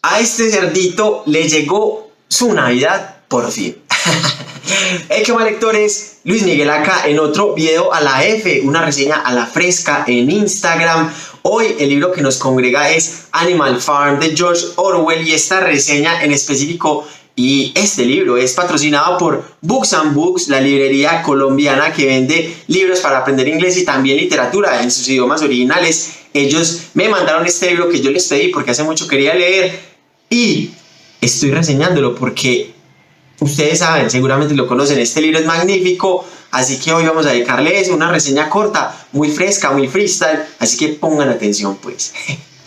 A este cerdito le llegó su Navidad por fin. Hey, qué mal, lectores, Luis Miguel acá en otro video a la F, una reseña a la fresca en Instagram. Hoy el libro que nos congrega es Animal Farm de George Orwell, y esta reseña en específico y este libro es patrocinado por Books and Books, la librería colombiana que vende libros para aprender inglés y también literatura en sus idiomas originales. Ellos me mandaron este libro que yo les pedí porque hace mucho quería leer y estoy reseñándolo porque ustedes saben, seguramente lo conocen, este libro es magnífico, así que hoy vamos a dedicarle eso, una reseña corta, muy fresca, muy freestyle, así que pongan atención pues.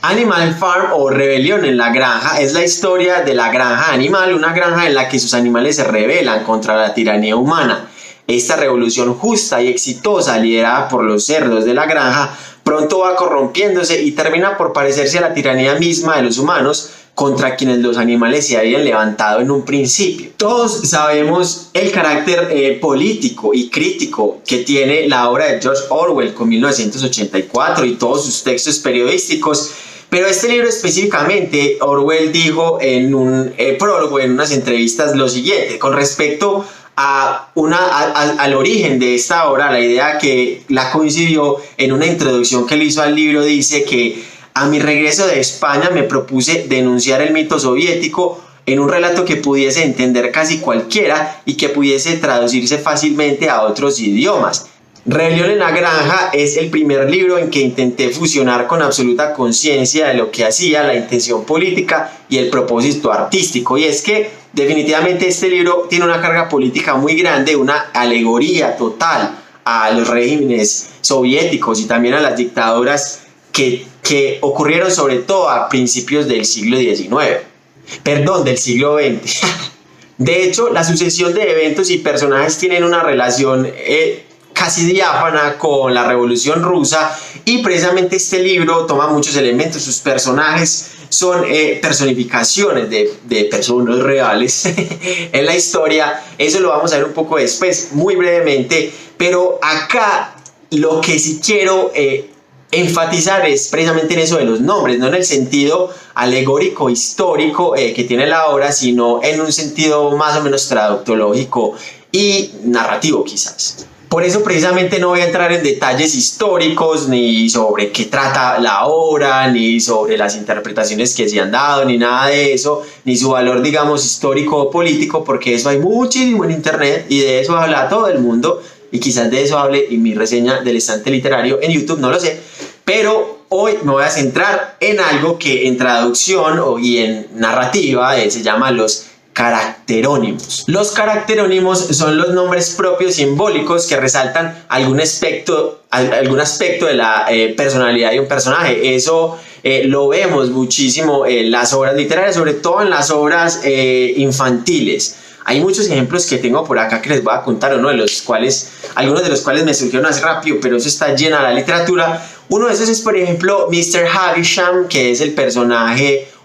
Animal Farm o Rebelión en la Granja es la historia de la granja animal, una granja en la que sus animales se rebelan contra la tiranía humana. Esta revolución justa y exitosa, liderada por los cerdos de la granja, pronto va corrompiéndose y termina por parecerse a la tiranía misma de los humanos, contra quienes los animales se habían levantado en un principio. Todos sabemos el carácter político y crítico que tiene la obra de George Orwell con 1984 y todos sus textos periodísticos, pero este libro específicamente, Orwell dijo en un prólogo, en unas entrevistas, lo siguiente con respecto al origen de esta obra, la idea que la coincidió en una introducción que le hizo al libro. Dice que a mi regreso de España me propuse denunciar el mito soviético en un relato que pudiese entender casi cualquiera y que pudiese traducirse fácilmente a otros idiomas. Rebelión en la Granja es el primer libro en que intenté fusionar con absoluta conciencia de lo que hacía, la intención política y el propósito artístico. Y es que definitivamente este libro tiene una carga política muy grande, una alegoría total a los regímenes soviéticos y también a las dictaduras que ocurrieron sobre todo a principios del siglo XIX, perdón, del siglo XX. De hecho, la sucesión de eventos y personajes tienen una relación casi diáfana con la Revolución Rusa, y precisamente este libro toma muchos elementos. Sus personajes son personificaciones de personas reales en la historia. Eso lo vamos a ver un poco después, muy brevemente, pero acá lo que sí quiero enfatizar es precisamente en eso de los nombres, no en el sentido alegórico histórico que tiene la obra, sino en un sentido más o menos traductológico y narrativo quizás. Por eso precisamente no voy a entrar en detalles históricos, ni sobre qué trata la obra, ni sobre las interpretaciones que se han dado, ni nada de eso, ni su valor, digamos, histórico o político, porque eso hay muchísimo en internet y de eso habla todo el mundo, y quizás de eso hable en mi reseña del estante literario en YouTube, no lo sé. Pero hoy me voy a centrar en algo que en traducción y en narrativa se llama los caracterónimos. Los caracterónimos son los nombres propios simbólicos que resaltan algún aspecto de la personalidad de un personaje. Eso lo vemos muchísimo en las obras literarias, sobre todo en las obras infantiles. Hay muchos ejemplos que tengo por acá que les voy a contar, algunos de los cuales me surgieron hace rápido, pero eso está lleno de la literatura. Uno de esos es, por ejemplo, Mr. Havisham, que es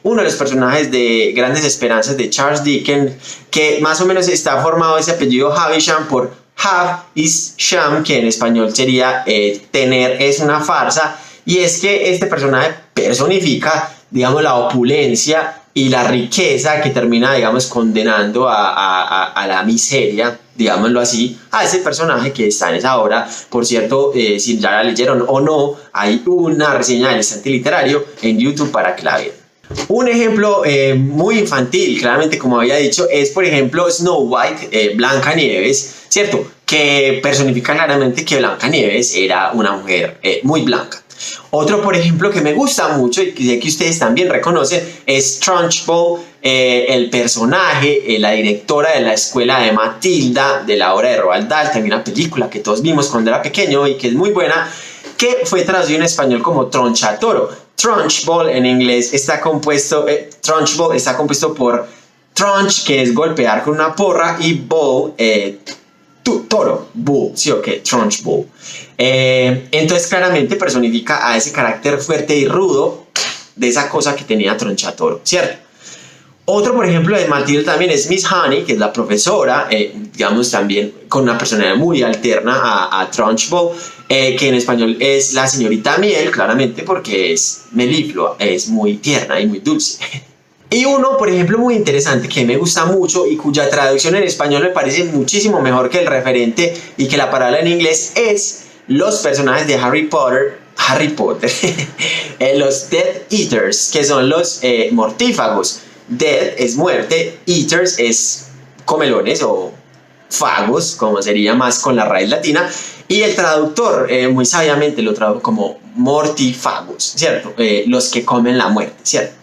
uno de los personajes de Grandes Esperanzas de Charles Dickens, que más o menos está formado ese apellido Havisham por Have is Sham, que en español sería tener es una farsa, y es que este personaje personifica, digamos, la opulencia y la riqueza que termina, digamos, condenando a la miseria, digámoslo así, a ese personaje que está en esa obra. Por cierto, si ya la leyeron o no, hay una reseña del estante literario en YouTube para que la vean. Un ejemplo muy infantil, claramente, como había dicho, es por ejemplo Snow White, Blancanieves, ¿cierto? Que personifica claramente que Blancanieves era una mujer muy blanca. Otro, por ejemplo, que me gusta mucho y que sé que ustedes también reconocen es Trunchbull, el personaje, la directora de la escuela de Matilda de la obra de Roald Dahl, también una película que todos vimos cuando era pequeño y que es muy buena, que fue traducido en español como Tronchatoro. Trunchbull en inglés está compuesto por trunch, que es golpear con una porra, y bull, toro, bull, sí o qué, Trunchbull. Entonces claramente personifica a ese carácter fuerte y rudo de esa cosa que tenía Tronchatoro, ¿cierto? Otro, por ejemplo, de Matilda también es Miss Honey, que es la profesora, digamos también con una personalidad muy alterna a Trunchbull, que en español es la señorita Miel, claramente porque es meliflua, es muy tierna y muy dulce. Y uno, por ejemplo, muy interesante que me gusta mucho y cuya traducción en español me parece muchísimo mejor que el referente y que la palabra en inglés es los personajes de Harry Potter, los Death Eaters, que son los mortífagos. Death es muerte, Eaters es comelones o fagos, como sería más con la raíz latina, y el traductor muy sabiamente lo tradujo como mortifagos, ¿cierto? Los que comen la muerte, ¿cierto?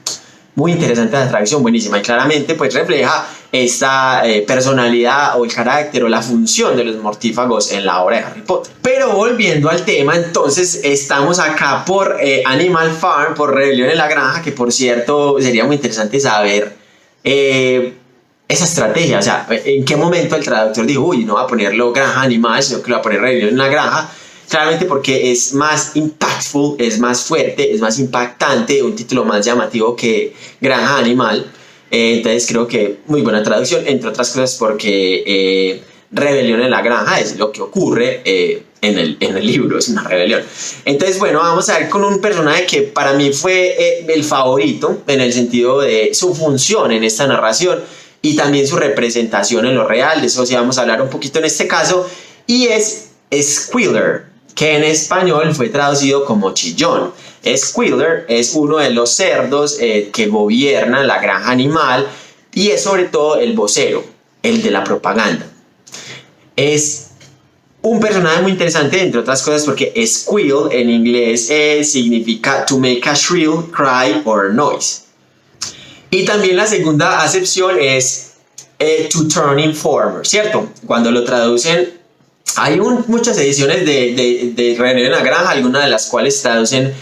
Muy interesante la traducción, buenísima, y claramente pues refleja esta personalidad o el carácter o la función de los mortífagos en la obra de Harry Potter. Pero volviendo al tema, entonces estamos acá por Animal Farm, por Rebelión en la Granja, que por cierto sería muy interesante saber esa estrategia, o sea, en qué momento el traductor dijo, uy, no va a ponerlo Granja Animal, sino que lo va a poner Rebelión en la Granja. Claramente porque es más impactful, es más fuerte, es más impactante, un título más llamativo que Granja Animal. Entonces creo que muy buena traducción, entre otras cosas porque rebelión en la granja es lo que ocurre en el libro, es una rebelión. Entonces bueno, vamos a ver con un personaje que para mí fue el favorito en el sentido de su función en esta narración y también su representación en lo real, de eso sí vamos a hablar un poquito en este caso, y es Squealer, que en español fue traducido como chillón. Squealer es uno de los cerdos que gobiernan la granja animal y es sobre todo el vocero, el de la propaganda. Es un personaje muy interesante, entre otras cosas, porque squeal en inglés significa to make a shrill cry or noise. Y también la segunda acepción es to turn informer, ¿cierto? Cuando lo traducen, hay muchas ediciones de Rebelión en la Granja, algunas de las cuales traducen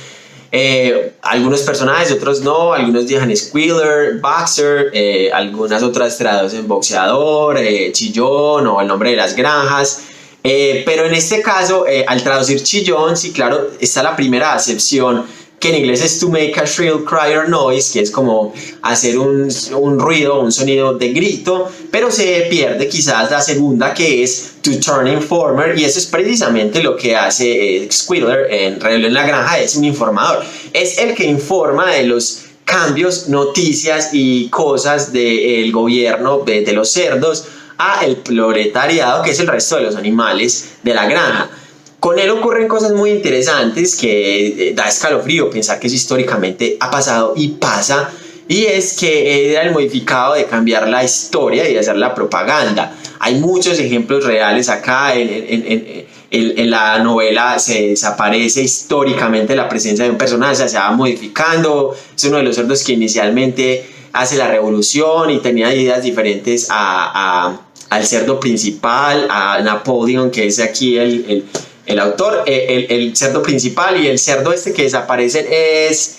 algunos personajes, otros no, algunos dejan Squealer, Boxer, algunas otras traducen boxeador, chillón o el nombre de las granjas. Pero en este caso, al traducir chillón, sí, claro, está la primera acepción, que en inglés es to make a shrill cry or noise, que es como hacer un ruido, un sonido de grito, pero se pierde quizás la segunda, que es to turn informer, y eso es precisamente lo que hace Squealer en Rebelión en la Granja, es un informador, es el que informa de los cambios, noticias y cosas del gobierno de los cerdos a el proletariado, que es el resto de los animales de la granja. Con él ocurren cosas muy interesantes que da escalofrío pensar que eso históricamente ha pasado y pasa, y es que era el modificado de cambiar la historia y de hacer la propaganda. Hay muchos ejemplos reales acá. En la novela se desaparece históricamente la presencia de un personaje, se va modificando. Es uno de los cerdos que inicialmente hace la revolución y tenía ideas diferentes al cerdo principal, a Napoleon, que es aquí el autor. El cerdo principal y el cerdo este que desaparecen es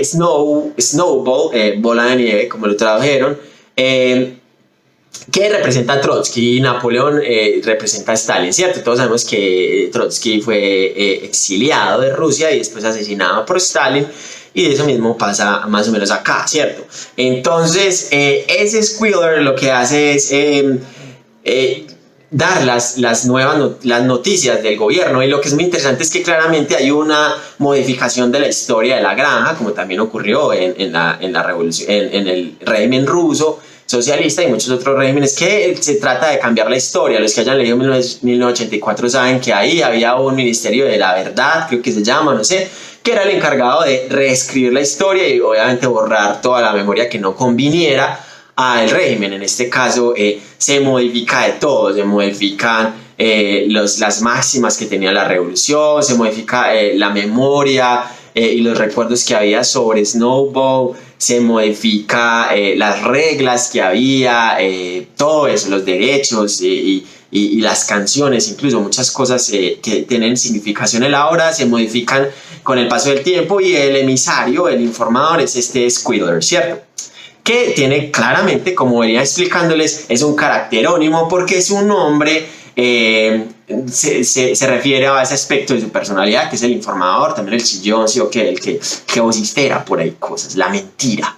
Snowball, bola de nieve, como lo tradujeron, que representa a Trotsky, y Napoleón representa a Stalin, ¿cierto? Todos sabemos que Trotsky fue exiliado de Rusia y después asesinado por Stalin, y de eso mismo pasa más o menos acá, ¿cierto? Entonces, ese Squealer lo que hace es dar las noticias del gobierno, y lo que es muy interesante es que claramente hay una modificación de la historia de la granja, como también ocurrió en la revolución, en el régimen ruso socialista y muchos otros regímenes, que se trata de cambiar la historia. Los que hayan leído 1984 saben que ahí había un ministerio de la verdad, creo que se llama, no sé, que era el encargado de reescribir la historia y obviamente borrar toda la memoria que no conviniera al régimen. En este caso se modifica de todo, se modifican las máximas que tenía la revolución, se modifica la memoria y los recuerdos que había sobre Snowball, se modifica las reglas que había, todo eso, los derechos y las canciones, incluso muchas cosas que tienen significación en la obra se modifican con el paso del tiempo, y el emisario, el informador, es este Squealer, ¿cierto? Que tiene claramente, como venía explicándoles, es un caracterónimo porque es un nombre, se refiere a ese aspecto de su personalidad, que es el informador, también el chillón, ¿sí? O que el que vocifera por ahí cosas, la mentira.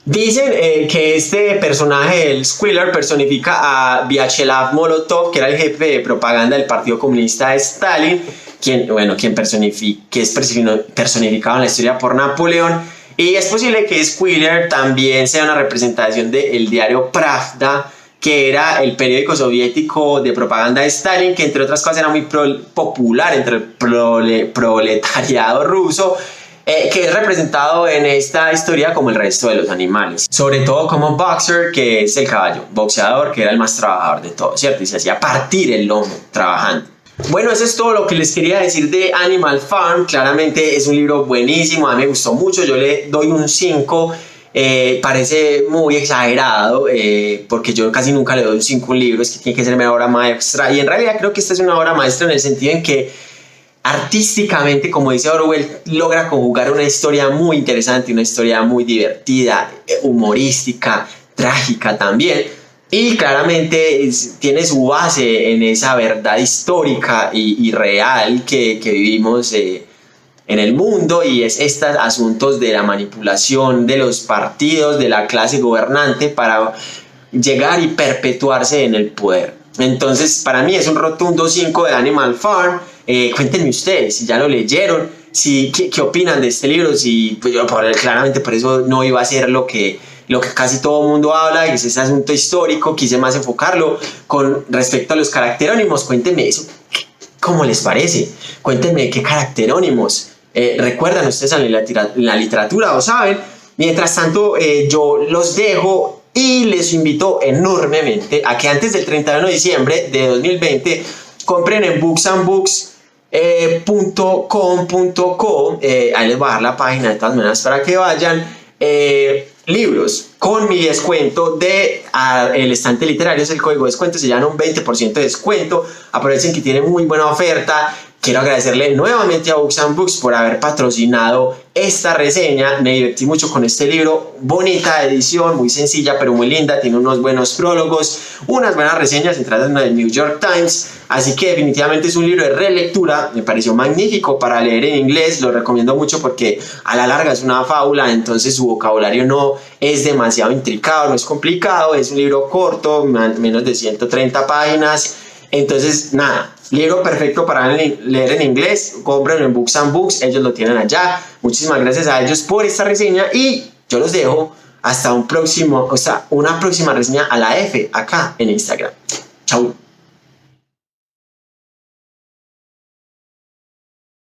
Dicen que este personaje, el Squealer, personifica a Vyacheslav Molotov, que era el jefe de propaganda del Partido Comunista de Stalin, que es personificado en la historia por Napoleón, Y es posible que Squealer también sea una representación del diario Pravda, que era el periódico soviético de propaganda de Stalin, que entre otras cosas era muy popular entre el proletariado ruso, que es representado en esta historia como el resto de los animales. Sobre todo como Boxer, que es el caballo, boxeador, que era el más trabajador de todos, ¿cierto? Y se hacía partir el lomo trabajando. Bueno, eso es todo lo que les quería decir de Animal Farm. Claramente es un libro buenísimo, a mí me gustó mucho, yo le doy un 5. Parece muy exagerado, porque yo casi nunca le doy un 5 a un libro, es que tiene que ser una obra maestra, y en realidad creo que esta es una obra maestra en el sentido en que artísticamente, como dice Orwell, logra conjugar una historia muy interesante, una historia muy divertida, humorística, trágica también, y claramente tiene su base en esa verdad histórica y real que vivimos en el mundo, y es estos asuntos de la manipulación de los partidos, de la clase gobernante para llegar y perpetuarse en el poder. Entonces, para mí es un rotundo 5 de Animal Farm. Cuéntenme ustedes si ya lo leyeron, qué opinan de este libro. Si, pues yo claramente por eso no iba a ser lo que casi todo el mundo habla, que es ese asunto histórico. Quise más enfocarlo con respecto a los caracterónimos. Cuéntenme eso, ¿cómo les parece? Cuéntenme qué caracterónimos recuerdan ustedes en la literatura o saben. Mientras tanto, yo los dejo y les invito enormemente a que antes del 31 de diciembre de 2020 compren en booksandbooks.com.co, ahí les voy a dar la página de todas maneras para que vayan, libros con mi descuento de el estante literario. Es el código de descuento, se llama un 20% de descuento. Aprovechen que tiene muy buena oferta. Quiero agradecerle nuevamente a Books and Books por haber patrocinado esta reseña. Me divertí mucho con este libro, bonita edición, muy sencilla pero muy linda, tiene unos buenos prólogos, unas buenas reseñas, entre ellas una del New York Times, así que definitivamente es un libro de relectura, me pareció magnífico para leer en inglés, lo recomiendo mucho porque a la larga es una fábula, entonces su vocabulario no es demasiado intricado, no es complicado, es un libro corto, menos de 130 páginas, entonces nada, libro perfecto para leer en inglés. Cómprenlo en Books and Books, ellos lo tienen allá. Muchísimas gracias a ellos por esta reseña y yo los dejo hasta una próxima reseña a la F acá en Instagram. Chau.